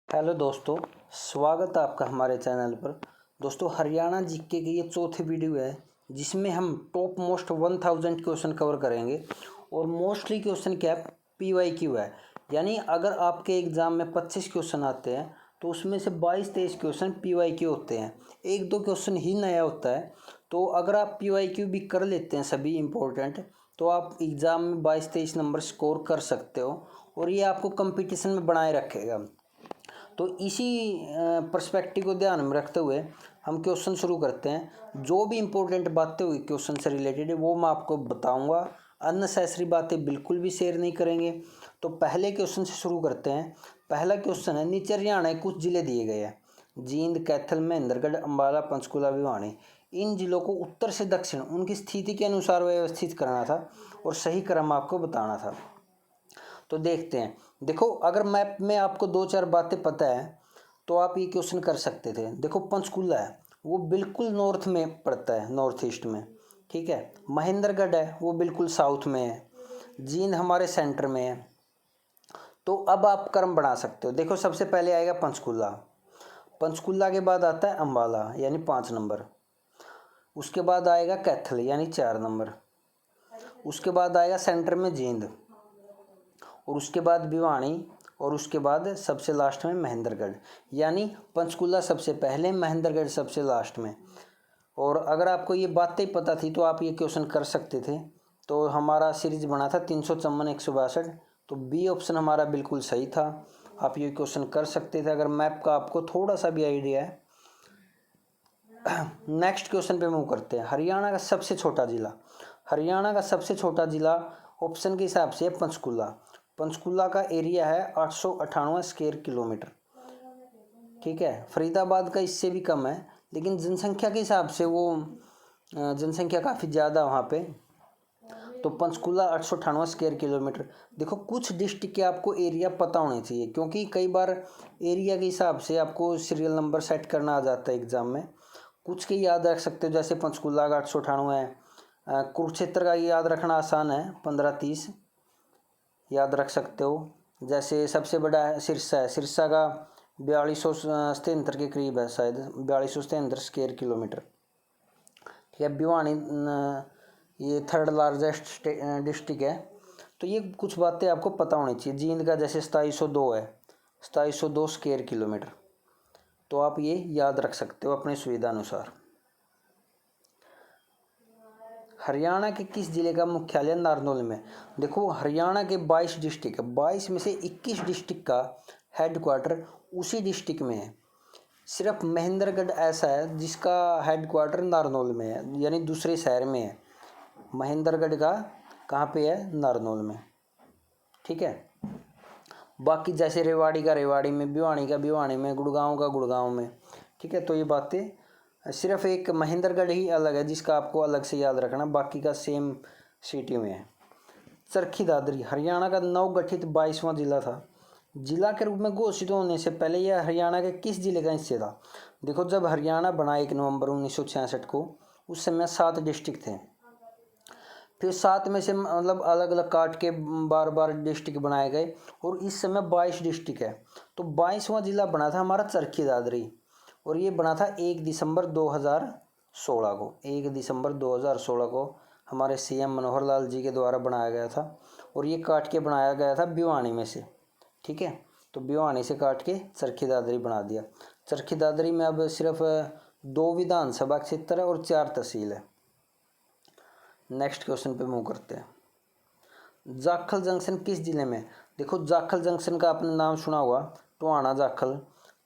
Hello दोस्तों, स्वागत है आपका हमारे चैनल पर। दोस्तों, हरियाणा जीके की ये चौथी वीडियो है जिसमें हम टॉप मोस्ट 1000 क्वेश्चन कवर करेंगे। और मोस्टली क्वेश्चन क्या है, PYQ है। यानी अगर आपके एग्ज़ाम में 25 क्वेश्चन आते हैं तो उसमें से 22-23 क्वेश्चन PYQ होते हैं, एक दो क्वेश्चन ही नया होता है। तो अगर आप PYQ भी कर लेते हैं सभी इम्पोर्टेंट, तो आप एग्ज़ाम में 22-23 नंबर स्कोर कर सकते हो और ये आपको कंपटीशन में बनाए रखेगा। तो इसी पर्सपेक्टिव को ध्यान में रखते हुए हम क्वेश्चन शुरू करते हैं। जो भी इम्पोर्टेंट बातें हुई क्वेश्चन से रिलेटेड वो मैं आपको बताऊंगा, अननेसेसरी बातें बिल्कुल भी शेयर नहीं करेंगे। तो पहले क्वेश्चन से शुरू करते हैं। पहला क्वेश्चन है, नीचे हरियाणा के कुछ जिले दिए गए हैं, जींद, कैथल, महेंद्रगढ़, अम्बाला, पंचकुला, भिवानी। इन जिलों को उत्तर से दक्षिण उनकी स्थिति के अनुसार व्यवस्थित करना था और सही क्रम आपको बताना था। तो देखते हैं। देखो, अगर मैप में आपको दो चार बातें पता है तो आप ये क्वेश्चन कर सकते थे। देखो, पंचकुला है वो बिल्कुल नॉर्थ में पड़ता है, नॉर्थ ईस्ट में, ठीक है। महेंद्रगढ़ है वो बिल्कुल साउथ में है। जींद हमारे सेंटर में है। तो अब आप क्रम बना सकते हो। देखो, सबसे पहले आएगा पंचकुला। पंचकुला के बाद आता है अम्बाला यानी 5 नंबर। उसके बाद आएगा कैथल यानी 4 नंबर। उसके बाद आएगा सेंटर में जींद, और उसके बाद भिवानी, और उसके बाद सबसे लास्ट में महेंद्रगढ़। यानी पंचकुला सबसे पहले, महेंद्रगढ़ सबसे लास्ट में। और अगर आपको ये बातें पता थी तो आप ये क्वेश्चन कर सकते थे। तो हमारा सीरीज बना था 354 162, तो बी ऑप्शन हमारा बिल्कुल सही था। आप ये क्वेश्चन कर सकते थे अगर मैप का आपको थोड़ा सा भी आइडिया है। नेक्स्ट क्वेश्चन पे मूव करते हैं। हरियाणा का सबसे छोटा जिला। हरियाणा का सबसे छोटा जिला ऑप्शन के हिसाब से पंचकुला। पंचकुला का एरिया है 898 स्क्वायर किलोमीटर, ठीक है। फरीदाबाद का इससे भी कम है, लेकिन जनसंख्या के हिसाब से वो जनसंख्या काफ़ी ज़्यादा वहाँ पे। तो पंचकुला 898 स्क्वायर किलोमीटर। देखो, कुछ डिस्ट्रिक्ट के आपको एरिया पता होने चाहिए, क्योंकि कई बार एरिया के हिसाब से आपको सीरियल नंबर सेट करना आ जाता है एग्ज़ाम में। कुछ के याद रख सकते हो, जैसे पंचकुला का 898 है। कुरुक्षेत्र का याद रखना आसान है, 1530 याद रख सकते हो। जैसे सबसे बड़ा है सिरसा है, सिरसा का 4277 के करीब है, शायद 4277 स्क्वायर किलोमीटर, ठीक है। भिवानी ये थर्ड लार्जेस्ट डिस्ट्रिक्ट है। तो ये कुछ बातें आपको पता होनी चाहिए। जींद का जैसे 2702 है, 2702 स्क्वायर किलोमीटर। तो आप ये याद रख सकते हो अपनी सुविधा अनुसार। हरियाणा के किस जिले का मुख्यालय नारनौल में? देखो, हरियाणा के 22 डिस्ट्रिक्ट है, 22 में से 21 डिस्ट्रिक्ट का हेडक्वार्टर उसी डिस्ट्रिक्ट में है। सिर्फ महेंद्रगढ़ ऐसा है जिसका हेडक्वार्टर नारनौल में है, यानी दूसरे शहर में है। महेंद्रगढ़ का कहाँ पे है? नारनौल में, ठीक है। बाकी जैसे रेवाड़ी का रेवाड़ी में, भिवानी का भिवानी में, गुड़गांव का गुड़गांव में, ठीक है। तो ये बातें सिर्फ एक महेंद्रगढ़ ही अलग है जिसका आपको अलग से याद रखना, बाकी का सेम सिटी में है। चरखी दादरी हरियाणा का नवगठित 22वां जिला था। जिला के रूप में घोषित होने से पहले यह हरियाणा के किस जिले का हिस्सा था? देखो, जब हरियाणा बना 1 नवंबर 1966 को, उस समय 7 डिस्ट्रिक्ट थे। फिर 7 में से मतलब अलग अलग काट के बार बार डिस्ट्रिक्ट बनाए गए, और इस समय 22 डिस्ट्रिक्ट है। तो 22वां जिला बना था हमारा चरखी दादरी, और ये बना था 1 दिसंबर 2016 को। 1 दिसंबर 2016 को हमारे CM मनोहर लाल जी के द्वारा बनाया गया था, और ये काट के बनाया गया था भिवानी में से, ठीक है। तो भिवानी से काट के चरखी दादरी बना दिया। चरखी दादरी में अब सिर्फ 2 विधानसभा क्षेत्र है और 4 तहसील है। नेक्स्ट क्वेश्चन पे मूव करते हैं। जाखल जंक्शन किस जिले में? देखो, जाखल जंक्शन का आपने नाम सुना होगा, टोहाना जाखल।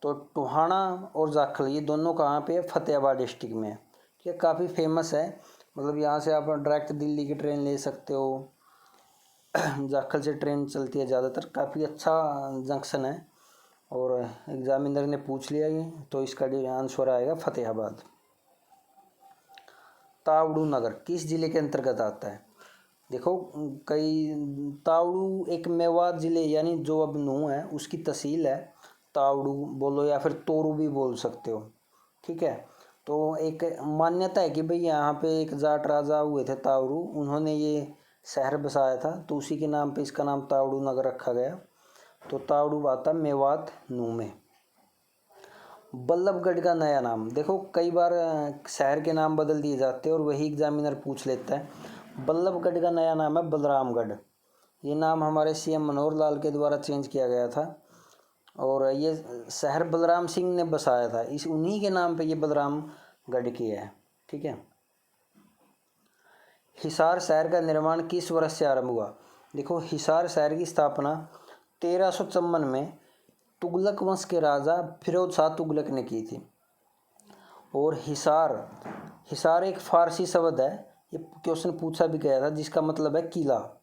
तो टोहाना और जाखल ये दोनों कहाँ पे है? फतेहाबाद डिस्ट्रिक्ट में है, ठीक है। काफ़ी फेमस है, मतलब यहाँ से आप डायरेक्ट दिल्ली की ट्रेन ले सकते हो। जाखल से ट्रेन चलती है ज़्यादातर। काफ़ी अच्छा जंक्शन है, और एग्जामिनर ने पूछ लिया ये, तो इसका आंसर आएगा फतेहाबाद। तावड़ू नगर किस जिले के अंतर्गत आता है? देखो, कई तावड़ू एक मेवात जिले यानी जो अब नूह है उसकी तहसील है। तावड़ू बोलो या फिर तोरू भी बोल सकते हो, ठीक है। तो एक मान्यता है कि भाई यहाँ पे एक जाट राजा हुए थे तावड़ू, उन्होंने ये शहर बसाया था, तो उसी के नाम पे इसका नाम तावड़ू नगर रखा गया। तो तावड़ू आता मेवात नूह में। बल्लभगढ़ का नया नाम। देखो कई बार शहर के नाम बदल दिए जाते हैं और वही एग्जामिनर पूछ लेता है। बल्लभगढ़ का नया नाम है बलरामगढ़। ये नाम हमारे सीएम मनोहर लाल के द्वारा चेंज किया गया था और ये शहर बलराम सिंह ने बसाया था, इस उन्हीं के नाम पे ये बलरामगढ़ किया है। ठीक है। हिसार शहर का निर्माण किस वर्ष से आरंभ हुआ? देखो हिसार शहर की स्थापना 1354 में तुगलक वंश के राजा फिरोज शाह तुगलक ने की थी। और हिसार एक फारसी शब्द है, ये क्वेश्चन पूछा भी गया था, जिसका मतलब है किला।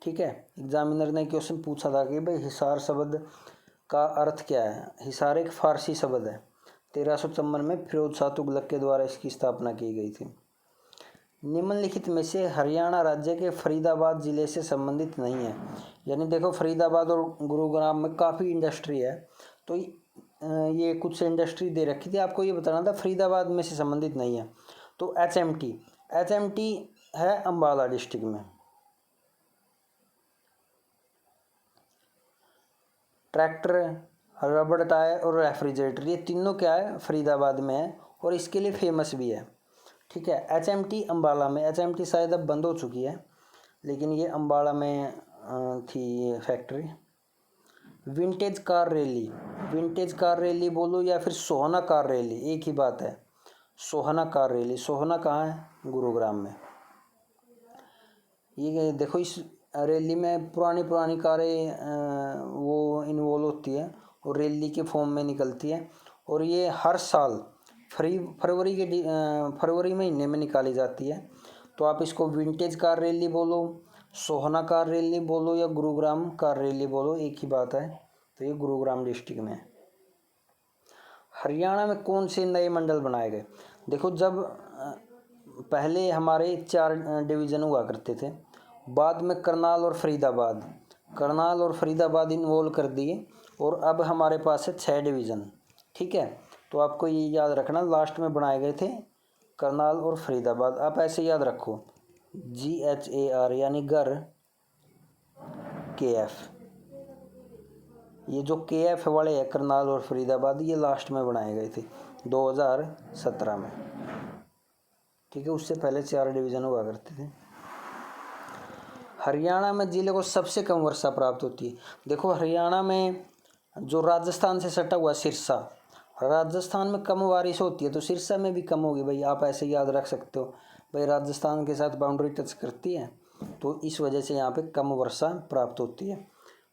ठीक है, एग्जामिनर ने क्वेश्चन पूछा था कि भाई हिसार शब्द का अर्थ क्या है। हिसार एक फारसी शब्द है, 1354 में फिरोज शाह तुगलक के द्वारा इसकी स्थापना की गई थी। निम्नलिखित में से हरियाणा राज्य के फरीदाबाद ज़िले से संबंधित नहीं है। यानी देखो फरीदाबाद और गुरुग्राम में काफ़ी इंडस्ट्री है, तो ये कुछ इंडस्ट्री दे रखी थी, आपको ये बताना था फरीदाबाद में से संबंधित नहीं है। तो एचएमटी है अम्बाला डिस्ट्रिक्ट में। ट्रैक्टर, रबड़ टायर और रेफ्रिजरेटर, ये तीनों क्या है, फरीदाबाद में है और इसके लिए फेमस भी है। ठीक है। एचएमटी अम्बाला में, एचएमटी शायद अब बंद हो चुकी है, लेकिन ये अम्बाला में थी ये फैक्ट्री। विंटेज कार रैली बोलो या फिर सोहना कार रैली, एक ही बात है। सोहना कार रैली, सोहना कहाँ है? गुरुग्राम में। ये देखो इस रैली में पुरानी कारें वो इन्वॉल्व होती है और रैली के फॉर्म में निकलती है और ये हर साल फरवरी महीने में निकाली जाती है। तो आप इसको विंटेज कार रैली बोलो, सोहना कार रैली बोलो या गुरुग्राम कार रैली बोलो, एक ही बात है। तो ये गुरुग्राम डिस्ट्रिक्ट में है। हरियाणा में कौन से नए मंडल बनाए गए? देखो जब पहले हमारे 4 डिवीज़न हुआ करते थे, बाद में करनाल और फरीदाबाद इन्वॉल्व कर दिए और अब हमारे पास है 6 डिवीज़न। ठीक है, तो आपको ये याद रखना, लास्ट में बनाए गए थे करनाल और फरीदाबाद। आप ऐसे याद रखो GHAR यानी गर KF। ये जो KF वाले है करनाल और फरीदाबाद, ये लास्ट में बनाए गए थे 2017 में। ठीक है, उससे पहले 4 डिवीज़न हुआ करते थे। हरियाणा में जिले को सबसे कम वर्षा प्राप्त होती है। देखो हरियाणा में जो राजस्थान से सटा हुआ सिरसा, राजस्थान में कम बारिश होती है तो सिरसा में भी कम होगी भाई, आप ऐसे याद रख सकते हो भाई, राजस्थान के साथ बाउंड्री टच करती है तो इस वजह से यहाँ पे कम वर्षा प्राप्त होती है।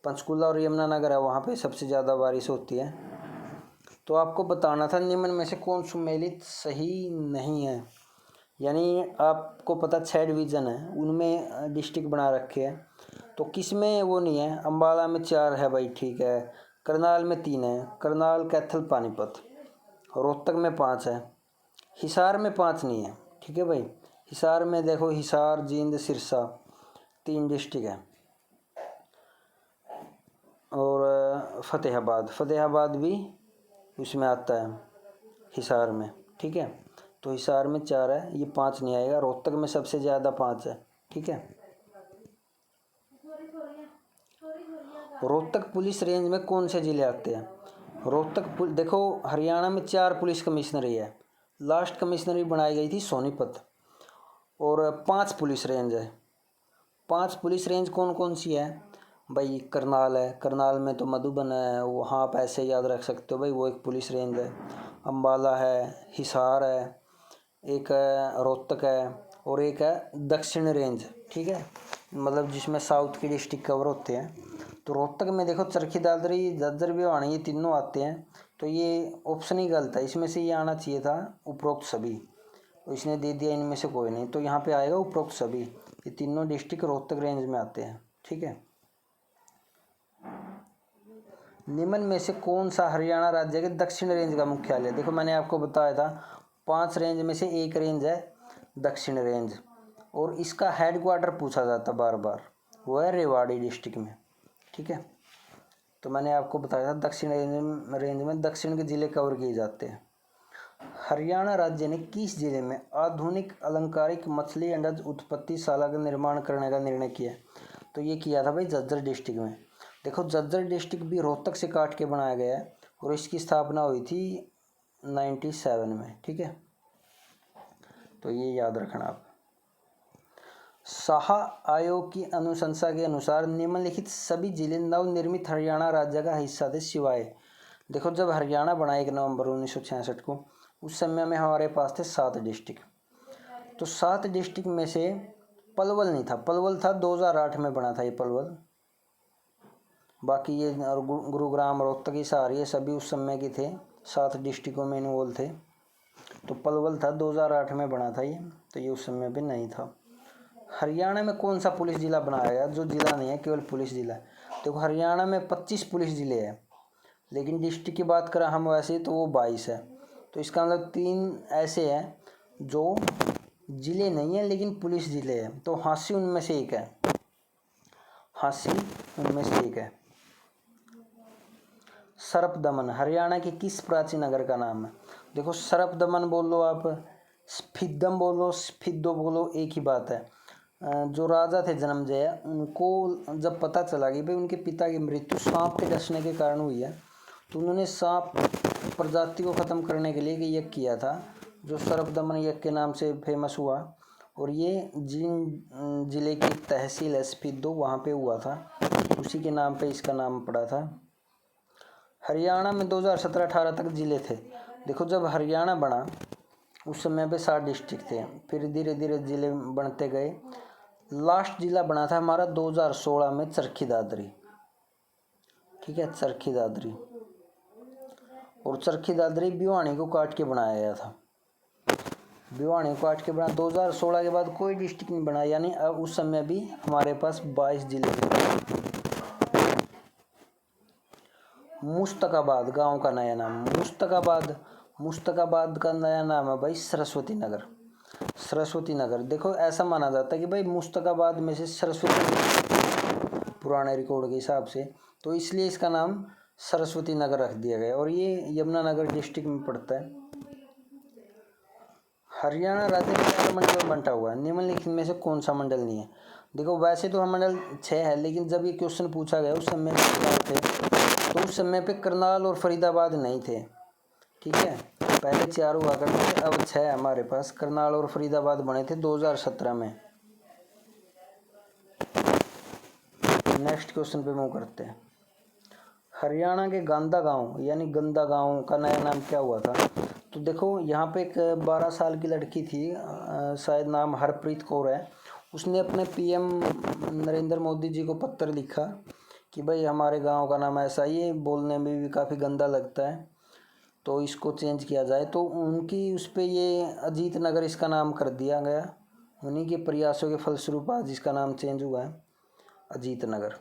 पंचकुला और यमुनानगर है, वहाँ पे सबसे ज़्यादा बारिश होती है। तो आपको बताना था निम्न में से कौन सुमेलित सही नहीं है। यानी आपको पता 6 डिवीज़न है, उनमें डिस्ट्रिक्ट बना रखे हैं, तो किस में वो नहीं है? अम्बाला में 4 है भाई, ठीक है। करनाल में 3 है, करनाल, कैथल, पानीपत। रोहतक में 5 है, हिसार में 5 नहीं है। ठीक है भाई, हिसार में देखो हिसार, जींद, सिरसा 3 डिस्ट्रिक्ट है। और फतेहाबाद भी उसमें आता है हिसार में। ठीक है, तो हिसार में 4 है, ये 5 नहीं आएगा। रोहतक में सबसे ज़्यादा 5 है। ठीक है। रोहतक पुलिस रेंज में कौन से ज़िले आते हैं? देखो हरियाणा में 4 पुलिस कमिश्नरी है, लास्ट कमिश्नरी बनाई गई थी सोनीपत। और 5 पुलिस रेंज है। 5 पुलिस रेंज कौन कौन सी है भाई? करनाल है, करनाल में तो मधुबन है, वहाँ आप ऐसे याद रख सकते हो भाई, वो एक पुलिस रेंज है। अम्बाला है, हिसार है, एक है रोहतक है और एक है दक्षिण रेंज। ठीक है, मतलब जिसमें साउथ की डिस्ट्रिक्ट कवर होते हैं। तो रोहतक में देखो चरखी दादरी, झज्जर, भिवानी, ये तीनों आते हैं। तो ये ऑप्शन ही गलत है, इसमें से ये आना चाहिए था उपरोक्त सभी, तो इसने दे दिया इनमें से कोई नहीं, तो यहाँ पे आएगा उपरोक्त सभी। ये तीनों डिस्ट्रिक्ट रोहतक रेंज में आते हैं। ठीक है। निम्न में से कौन सा हरियाणा राज्य के दक्षिण रेंज का मुख्यालय? देखो मैंने आपको बताया था 5 रेंज में से एक रेंज है दक्षिण रेंज, और इसका हेडक्वार्टर पूछा जाता बार बार, वो है रेवाड़ी डिस्ट्रिक्ट में। ठीक है, तो मैंने आपको बताया था दक्षिण रेंज में दक्षिण के ज़िले कवर किए जाते हैं। हरियाणा राज्य ने किस जिले में आधुनिक अलंकारिक मछली अंडज उत्पत्तिशाला का निर्माण करने का निर्णय किया? तो ये किया था भाई झज्जर डिस्ट्रिक्ट में। देखो झज्जर डिस्ट्रिक्ट भी रोहतक से काट के बनाया गया है और इसकी स्थापना हुई थी 97 में। ठीक है, तो ये याद रखना आप। शाह आयोग की अनुशंसा के अनुसार निम्नलिखित सभी जिले नवनिर्मित हरियाणा राज्य का हिस्सा थे सिवाय, देखो जब हरियाणा बना 1 नवंबर 1966 को, उस समय में हमारे पास थे 7 डिस्ट्रिक्ट। तो 7 डिस्ट्रिक्ट में से पलवल नहीं था, पलवल था 2008 में बना था ये पलवल। बाकी ये गुरुग्राम, रोहतक, हिसार ये सभी उस समय के थे, 7 डिस्ट्रिक्टों में इन्वॉल्व थे। तो पलवल था 2008 में बना था ये, तो ये उस समय पे नहीं था। हरियाणा में कौन सा पुलिस जिला बनाया गया, जो जिला नहीं है केवल पुलिस जिला है। देखो हरियाणा में 25 पुलिस जिले हैं, लेकिन डिस्ट्रिक्ट की बात करें हम वैसे तो वो 22 है। तो इसका मतलब 3 ऐसे हैं जो जिले नहीं है लेकिन पुलिस जिले हैं। तो हांसी उनमें से एक है, हांसी उनमें से एक है। सरप दमन हरियाणा के किस प्राचीन नगर का नाम है? देखो सरप दमन बोलो आप, स्फिदम बोलो, स्फिदो बोलो, एक ही बात है। जो राजा थे जन्मजय, उनको जब पता चला कि भाई उनके पिता की मृत्यु सांप के डसने के कारण हुई है, तो उन्होंने सांप प्रजाति को ख़त्म करने के लिए एक यज्ञ किया था, जो सरप दमन यज्ञ के नाम से फेमस हुआ। और ये जींद जिले की तहसील है स्फिदो, वहाँ पे हुआ था, उसी के नाम पे इसका नाम पड़ा था। हरियाणा में 2017-18 तक जिले थे। देखो जब हरियाणा बना उस समय पे 7 डिस्ट्रिक्ट थे, फिर धीरे धीरे जिले बनते गए। लास्ट जिला बना था हमारा 2016 में चरखी दादरी। ठीक है, चरखी दादरी, और चरखी दादरी भिवानी को काट के बनाया गया था, भिवानी को काट के बना। 2016 के बाद कोई डिस्ट्रिक्ट नहीं बना, यानी अब उस समय भी हमारे पास 22 जिले थे। मुश्तकाबाद गांव का नया नाम, मुश्तकाबाद का नया नाम है भाई सरस्वती नगर, सरस्वती नगर। देखो ऐसा माना जाता है कि भाई मुश्तकाबाद में से सरस्वती, पुराने रिकॉर्ड के हिसाब से, तो इसलिए इसका नाम सरस्वती नगर रख दिया गया, और ये यमुनानगर डिस्ट्रिक्ट में पड़ता है। हरियाणा राज्य में 4 मंडल बंटा हुआ है, निम्नलिखित में से कौन सा मंडल नहीं है? देखो वैसे तो हम मंडल 6 है, लेकिन जब ये क्वेश्चन पूछा गया उस समय थे, तो उस समय पे करनाल और फरीदाबाद नहीं थे। ठीक है, पहले 4 हुआ करते थे, अब 6 हमारे पास। करनाल और फरीदाबाद बने थे 2017 में। नेक्स्ट क्वेश्चन पे मूव करते हैं। हरियाणा के गांधा गांव यानी गंदा गांव का नया नाम क्या हुआ था? तो देखो यहाँ पे एक 12 साल की लड़की थी, शायद नाम हरप्रीत कौर है। उसने अपने पीएम नरेंद्र मोदी जी को पत्र लिखा कि भाई हमारे गांव का नाम ऐसा ही है, बोलने में भी काफ़ी गंदा लगता है, तो इसको चेंज किया जाए। तो उनकी उस पर ये अजीत नगर इसका नाम कर दिया गया। उन्हीं के प्रयासों के फलस्वरूप आज इसका नाम चेंज हुआ है, अजीत नगर।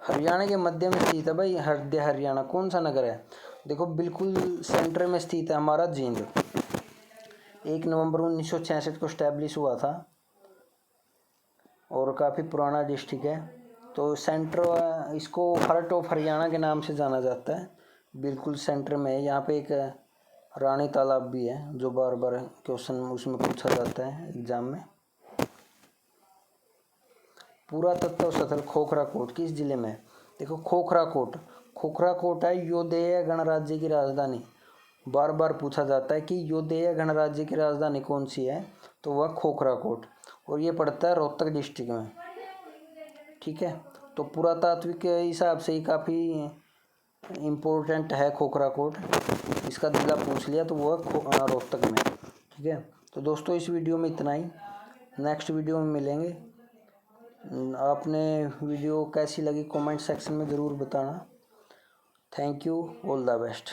हरियाणा के मध्य में स्थित है भाई हृदय हरियाणा, कौन सा नगर है? देखो बिल्कुल सेंटर में स्थित है हमारा जींद। 1 नवंबर 1966 को स्टैब्लिश हुआ था और काफ़ी पुराना डिस्ट्रिक्ट है। तो सेंटर, इसको हार्ट ऑफ हरियाणा के नाम से जाना जाता है, बिल्कुल सेंटर में है। यहाँ पे एक रानी तालाब भी है, जो बार बार क्वेश्चन उसमें पूछा जाता है एग्जाम में। पुरातत्व स्थल खोखरा कोट किस जिले में? देखो खोखरा कोट है योदेय गणराज्य की राजधानी। बार बार पूछा जाता है कि योदेय गणराज्य की राजधानी कौन सी है, तो वह खोखरा कोट, और ये पड़ता है रोहतक डिस्ट्रिक्ट में। ठीक है, तो पुरातात्विक के हिसाब से ही काफ़ी इम्पोर्टेंट है खोखरा कोट, इसका जिला पूछ लिया तो वह रोहतक में। ठीक है, तो दोस्तों इस वीडियो में इतना ही, नेक्स्ट वीडियो में मिलेंगे। आपने वीडियो कैसी लगी कमेंट सेक्शन में ज़रूर बताना। Thank you, all the best.